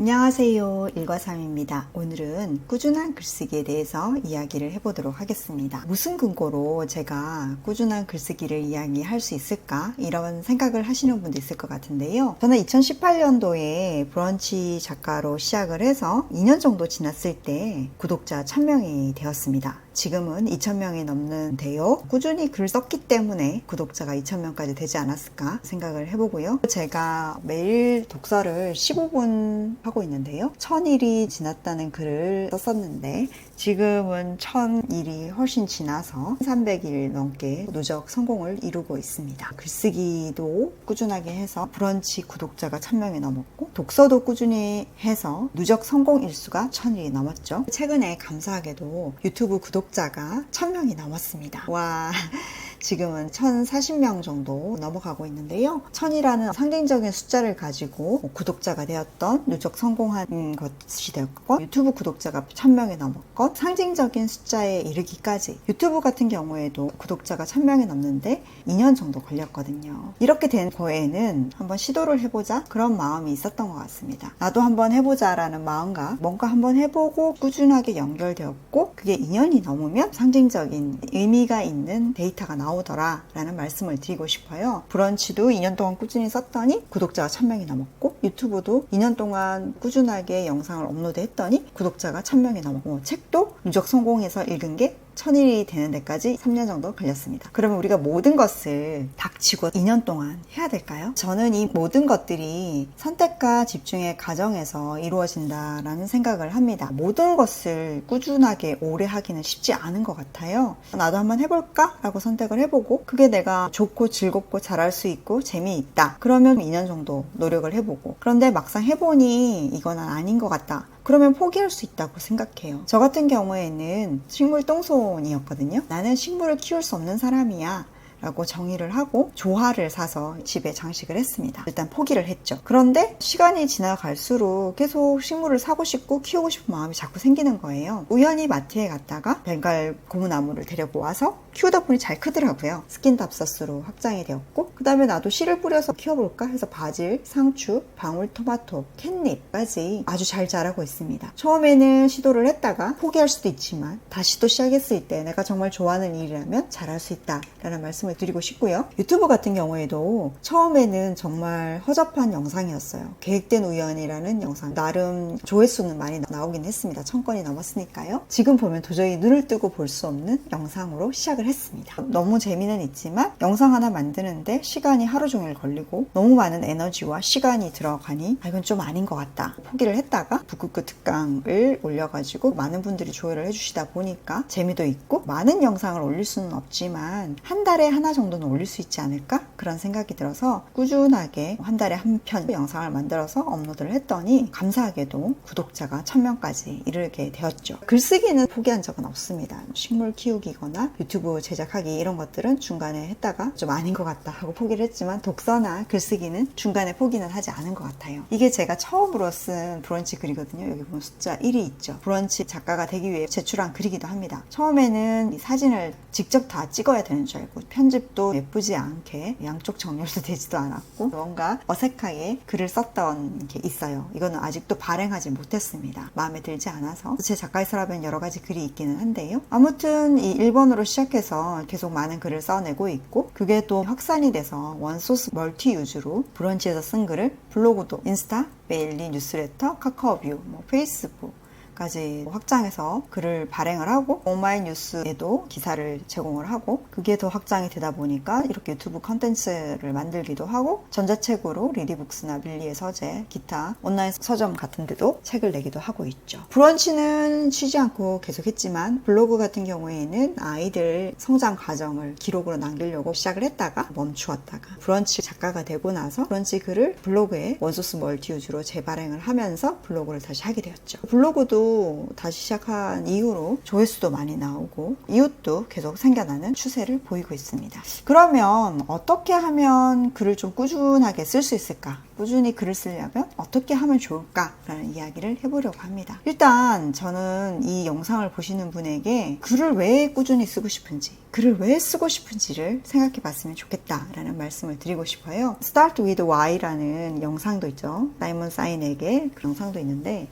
안녕하세요. 일과삼입니다. 오늘은 꾸준한 글쓰기에 대해서 이야기를 해보도록 하겠습니다. 무슨 근거로 제가 꾸준한 글쓰기를 이야기할 수 있을까? 이런 생각을 하시는 분도 있을 것 같은데요. 저는 2018년도에 브런치 작가로 시작을 해서 2년 정도 지났을 때 구독자 1000명이 되었습니다. 지금은 2000명이 넘는데요. 꾸준히 글을 썼기 때문에 구독자가 2000명까지 되지 않았을까 생각을 해보고요. 제가 매일 독서를 15분 하고 있는데요. 1000일이 지났다는 글을 썼었는데 지금은 1000일이 훨씬 지나서 300일 넘게 누적 성공을 이루고 있습니다. 글쓰기도 꾸준하게 해서 브런치 구독자가 1000명이 넘었고 독서도 꾸준히 해서 누적 성공 일수가 1000일이 넘었죠. 최근에 감사하게도 유튜브 구독자가 1000명이 넘었습니다. 와, 지금은 1040명 정도 넘어가고 있는데요. 1000이라는 상징적인 숫자를 가지고 구독자가 되었던 누적 성공한 것이 되었고 유튜브 구독자가 1000명이 넘었건 상징적인 숫자에 이르기까지 유튜브 같은 경우에도 구독자가 1000명이 넘는데 2년 정도 걸렸거든요. 이렇게 된 거에는 한번 시도를 해보자 그런 마음이 있었던 것 같습니다. 나도 한번 해보자 라는 마음과 뭔가 한번 해보고 꾸준하게 연결되었고 그게 2년이 넘으면 상징적인 의미가 있는 데이터가 나오더라 라는 말씀을 드리고 싶어요. 브런치도 2년 동안 꾸준히 썼더니 구독자가 1000명이 넘었고 유튜브도 2년 동안 꾸준하게 영상을 업로드 했더니 구독자가 1000명이 넘었고 책도 누적 성공해서 읽은 게 1000일이 되는 데까지 3년 정도 걸렸습니다. 그러면 우리가 모든 것을 닥치고 2년 동안 해야 될까요? 저는 이 모든 것들이 선택과 집중의 과정에서 이루어진다라는 생각을 합니다. 모든 것을 꾸준하게 오래 하기는 쉽지 않은 것 같아요. 나도 한번 해볼까? 라고 선택을 해보고 그게 내가 좋고 즐겁고 잘할 수 있고 재미있다. 그러면 2년 정도 노력을 해보고 그런데 막상 해보니 이건 아닌 것 같다. 그러면 포기할 수 있다고 생각해요. 저 같은 경우에는 식물 똥손이었거든요. 나는 식물을 키울 수 없는 사람이야 라고 정의를 하고 조화를 사서 집에 장식을 했습니다. 일단 포기를 했죠. 그런데 시간이 지나갈수록 계속 식물을 사고 싶고 키우고 싶은 마음이 자꾸 생기는 거예요. 우연히 마트에 갔다가 벵갈 고무나무를 데려보아서 키우다 보니 잘 크더라고요. 스킨답서스로 확장이 되었고 그 다음에 나도 씨를 뿌려서 키워볼까 해서 바질, 상추, 방울토마토, 캣닙까지 아주 잘 자라고 있습니다. 처음에는 시도를 했다가 포기할 수도 있지만 다시 또 시작했을 때 내가 정말 좋아하는 일이라면 잘할 수 있다 라는 말씀을 드리고 싶고요. 유튜브 같은 경우에도 처음에는 정말 허접한 영상이었어요. 계획된 우연이라는 영상 나름 조회수는 많이 나오긴 했습니다. 1000건이 넘었으니까요. 지금 보면 도저히 눈을 뜨고 볼 수 없는 영상으로 시작을 했습니다. 너무 재미는 있지만 영상 하나 만드는데 시간이 하루 종일 걸리고 너무 많은 에너지와 시간이 들어가니 이건 좀 아닌 것 같다. 포기를 했다가 북극그 특강을 올려가지고 많은 분들이 조회를 해주시다 보니까 재미도 있고 많은 영상을 올릴 수는 없지만 한 달에 하나 정도는 올릴 수 있지 않을까? 그런 생각이 들어서 꾸준하게 한 달에 한 편 영상을 만들어서 업로드를 했더니 감사하게도 구독자가 1000명까지 이르게 되었죠. 글쓰기는 포기한 적은 없습니다. 식물 키우기거나 유튜브 제작하기 이런 것들은 중간에 했다가 좀 아닌 것 같다 하고 포기를 했지만 독서나 글쓰기는 중간에 포기는 하지 않은 것 같아요. 이게 제가 처음으로 쓴 브런치 글이거든요. 여기 보면 숫자 1이 있죠. 브런치 작가가 되기 위해 제출한 글이기도 합니다. 처음에는 이 사진을 직접 다 찍어야 되는 줄 알고 편집도 예쁘지 않게 양쪽 정렬도 되지도 않았고 뭔가 어색하게 글을 썼던 게 있어요. 이거는 아직도 발행하지 못했습니다. 마음에 들지 않아서 제 작가의 서랍엔 여러 가지 글이 있기는 한데요. 아무튼 이 1번으로 시작해서 계속 많은 글을 써내고 있고 그게 또 확산이 돼서 원소스 멀티 유즈로 브런치에서 쓴 글을 블로그도 인스타, 메일리 뉴스레터, 카카오뷰, 페이스북 까지 확장해서 글을 발행을 하고 오마이뉴스에도 기사를 제공을 하고 그게 더 확장이 되다 보니까 이렇게 유튜브 컨텐츠를 만들기도 하고 전자책으로 리디북스나 밀리의 서재, 기타 온라인 서점 같은 데도 책을 내기도 하고 있죠. 브런치는 쉬지 않고 계속했지만 블로그 같은 경우에는 아이들 성장 과정을 기록으로 남기려고 시작을 했다가 멈추었다가 브런치 작가가 되고 나서 브런치 글을 블로그에 원소스 멀티유즈로 재발행을 하면서 블로그를 다시 하게 되었죠. 블로그도 유튜브 다시 시작한 이후로 조회수도 많이 나오고 이웃도 계속 생겨나는 추세를 보이고 있습니다. 그러면 어떻게 하면 글을 좀 꾸준하게 쓸 수 있을까? 꾸준히 글을 쓰려면 어떻게 하면 좋을까라는 이야기를 해보려고 합니다. 일단 저는 이 영상을 보시는 분에게 글을 왜 꾸준히 쓰고 싶은지, 글을 왜 쓰고 싶은지를 생각해 봤으면 좋겠다라는 말씀을 드리고 싶어요. Start with Why라는 영상도 있죠. 사이먼 사이넥의 그 영상도 있는데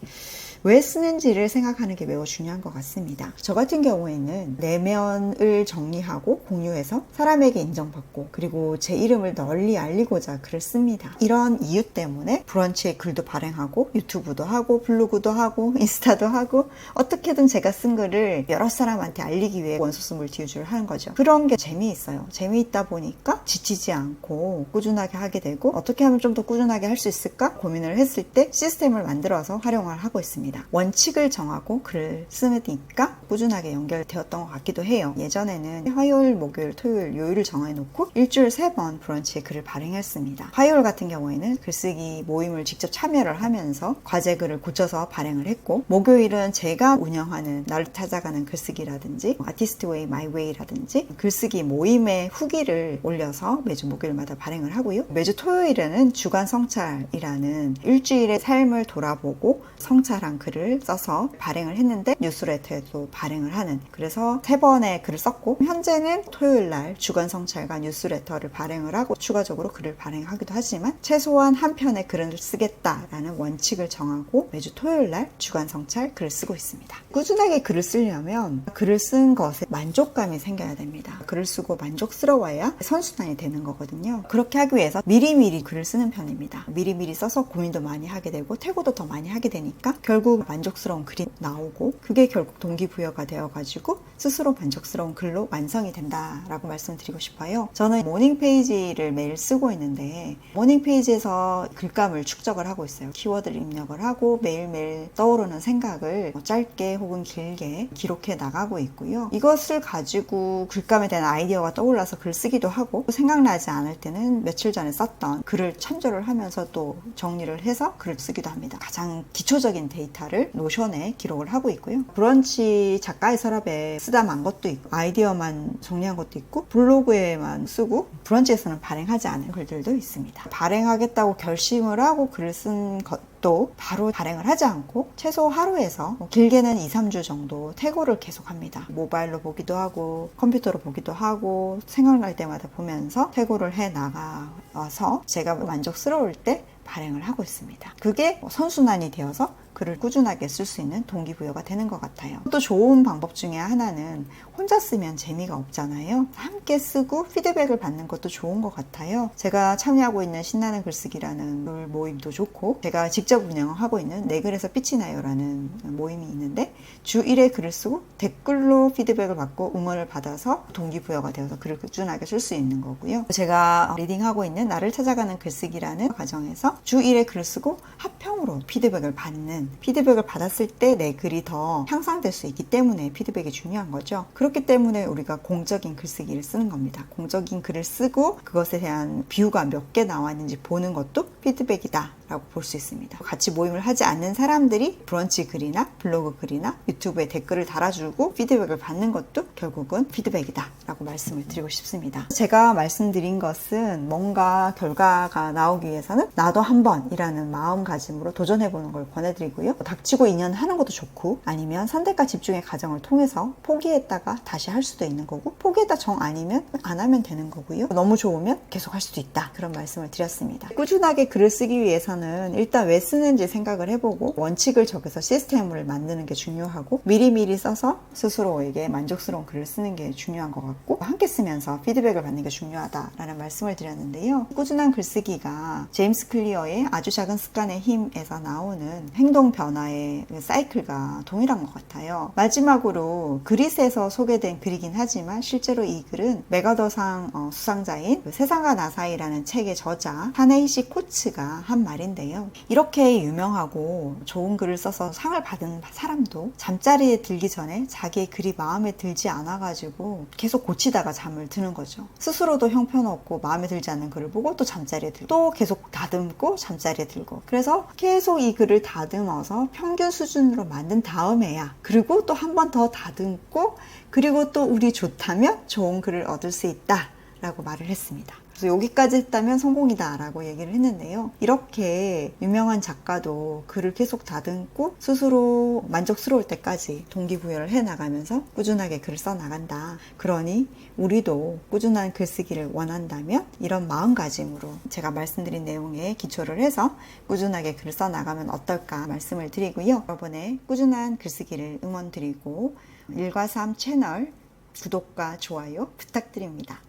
왜 쓰는지를 생각하는 게 매우 중요한 것 같습니다. 저 같은 경우에는 내면을 정리하고 공유해서 사람에게 인정받고 그리고 제 이름을 널리 알리고자 글을 씁니다. 이런 이유 때문에 브런치에 글도 발행하고 유튜브도 하고 블로그도 하고 인스타도 하고 어떻게든 제가 쓴 글을 여러 사람한테 알리기 위해 원소스 물티유즈를 하는 거죠. 그런 게 재미있어요. 재미있다 보니까 지치지 않고 꾸준하게 하게 되고 어떻게 하면 좀 더 꾸준하게 할 수 있을까 고민을 했을 때 시스템을 만들어서 활용을 하고 있습니다. 원칙을 정하고 글을 쓰니까 꾸준하게 연결되었던 것 같기도 해요. 예전에는 화요일, 목요일, 토요일, 요일을 정해놓고 일주일 3번 브런치에 글을 발행했습니다. 화요일 같은 경우에는 글쓰기 모임을 직접 참여를 하면서 과제 글을 고쳐서 발행을 했고 목요일은 제가 운영하는 나를 찾아가는 글쓰기라든지 아티스트 웨이, 마이 웨이라든지 글쓰기 모임의 후기를 올려서 매주 목요일마다 발행을 하고요. 매주 토요일에는 주간 성찰이라는 일주일의 삶을 돌아보고 성찰한 글을 써서 발행을 했는데 뉴스레터에도 발행을 하는, 그래서 3번의 글을 썼고 현재는 토요일날 주간 성찰과 뉴스레터를 발행을 하고 추가적으로 글을 발행하기도 하지만 최소한 한 편의 글을 쓰겠다라는 원칙을 정하고 매주 토요일날 주간 성찰 글을 쓰고 있습니다. 꾸준하게 글을 쓰려면 글을 쓴 것에 만족감이 생겨야 됩니다. 글을 쓰고 만족스러워야 선순환이 되는 거거든요. 그렇게 하기 위해서 미리미리 글을 쓰는 편입니다. 미리미리 써서 고민도 많이 하게 되고 퇴고도 더 많이 하게 되니까 결국 만족스러운 글이 나오고 그게 결국 동기부여가 되어가지고 스스로 만족스러운 글로 완성이 된다라고 말씀드리고 싶어요. 저는 모닝 페이지를 매일 쓰고 있는데 모닝 페이지에서 글감을 축적을 하고 있어요. 키워드를 입력을 하고 매일매일 떠오르는 생각을 짧게 혹은 길게 기록해 나가고 있고요. 이것을 가지고 글감에 대한 아이디어가 떠올라서 글 쓰기도 하고 생각나지 않을 때는 며칠 전에 썼던 글을 참조를 하면서 또 정리를 해서 글을 쓰기도 합니다. 가장 기초적인 데이터를 노션에 기록을 하고 있고요. 브런치 작가의 서랍에 쓰다 만 것도 있고 아이디어만 정리한 것도 있고 블로그에만 쓰고 브런치에서는 발행하지 않은 글들도 있습니다. 발행하겠다고 결심을 하고 글을 쓴 것도 바로 발행을 하지 않고 최소 하루에서 길게는 2-3주 정도 퇴고를 계속합니다. 모바일로 보기도 하고 컴퓨터로 보기도 하고 생각날 때마다 보면서 퇴고를 해 나가서 제가 만족스러울 때 발행을 하고 있습니다. 그게 선순환이 되어서 글을 꾸준하게 쓸 수 있는 동기부여가 되는 것 같아요. 또 좋은 방법 중에 하나는 혼자 쓰면 재미가 없잖아요. 함께 쓰고 피드백을 받는 것도 좋은 것 같아요. 제가 참여하고 있는 신나는 글쓰기라는 글 모임도 좋고 제가 직접 운영하고 있는 내 글에서 빛이 나요라는 모임이 있는데 주 1회 글을 쓰고 댓글로 피드백을 받고 응원을 받아서 동기부여가 되어서 글을 꾸준하게 쓸 수 있는 거고요. 제가 리딩하고 있는 나를 찾아가는 글쓰기라는 과정에서 주 1회 글을 쓰고 합평으로 피드백을 받는, 피드백을 받았을 때 내 글이 더 향상될 수 있기 때문에 피드백이 중요한 거죠. 그렇기 때문에 우리가 공적인 글쓰기를 쓰는 겁니다. 공적인 글을 쓰고 그것에 대한 뷰가 몇 개 나왔는지 보는 것도 피드백이다 라고 볼 수 있습니다. 같이 모임을 하지 않는 사람들이 브런치 글이나 블로그 글이나 유튜브에 댓글을 달아주고 피드백을 받는 것도 결국은 피드백이다 라고 말씀을 드리고 싶습니다. 제가 말씀드린 것은 뭔가 결과가 나오기 위해서는 나도 한번 이라는 마음가짐으로 도전해보는 걸 권해드리고요. 닥치고 인연하는 것도 좋고 아니면 선택과 집중의 과정을 통해서 포기했다가 다시 할 수도 있는 거고 포기했다 정 아니면 안 하면 되는 거고요. 너무 좋으면 계속 할 수도 있다. 그런 말씀을 드렸습니다. 꾸준하게 글을 쓰기 위해서는 일단 왜 쓰는지 생각을 해보고 원칙을 적어서 시스템을 만드는 게 중요하고 미리미리 써서 스스로에게 만족스러운 글을 쓰는 게 중요한 것 같고 함께 쓰면서 피드백을 받는 게 중요하다라는 말씀을 드렸는데요. 꾸준한 글쓰기가 제임스 클리어의 아주 작은 습관의 힘에서 나오는 행동 변화의 사이클과 동일한 것 같아요. 마지막으로 그릿에서 소개된 글이긴 하지만 실제로 이 글은 메가더상 수상자인 세상과 나 사이라는 책의 저자 타네이시 코츠가 한 말인데요. 이렇게 유명하고 좋은 글을 써서 상을 받은 사람도 잠자리에 들기 전에 자기의 글이 마음에 들지 않아가지고 계속 고치다가 잠을 드는 거죠. 스스로도 형편없고 마음에 들지 않는 글을 보고 또 잠자리에 들고 또 계속 다듬고 들고 잠자리에 들고, 그래서 계속 이 글을 다듬어서 평균 수준으로 만든 다음에야, 그리고 또 한 번 더 다듬고, 그리고 또 우리 좋다면 좋은 글을 얻을 수 있다 라고 말을 했습니다. 그래서 여기까지 했다면 성공이다 라고 얘기를 했는데요. 이렇게 유명한 작가도 글을 계속 다듬고 스스로 만족스러울 때까지 동기부여를 해나가면서 꾸준하게 글을 써나간다. 그러니 우리도 꾸준한 글쓰기를 원한다면 이런 마음가짐으로 제가 말씀드린 내용에 기초를 해서 꾸준하게 글을 써나가면 어떨까 말씀을 드리고요. 여러분의 꾸준한 글쓰기를 응원드리고 1과 3 채널 구독과 좋아요 부탁드립니다.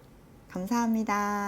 감사합니다.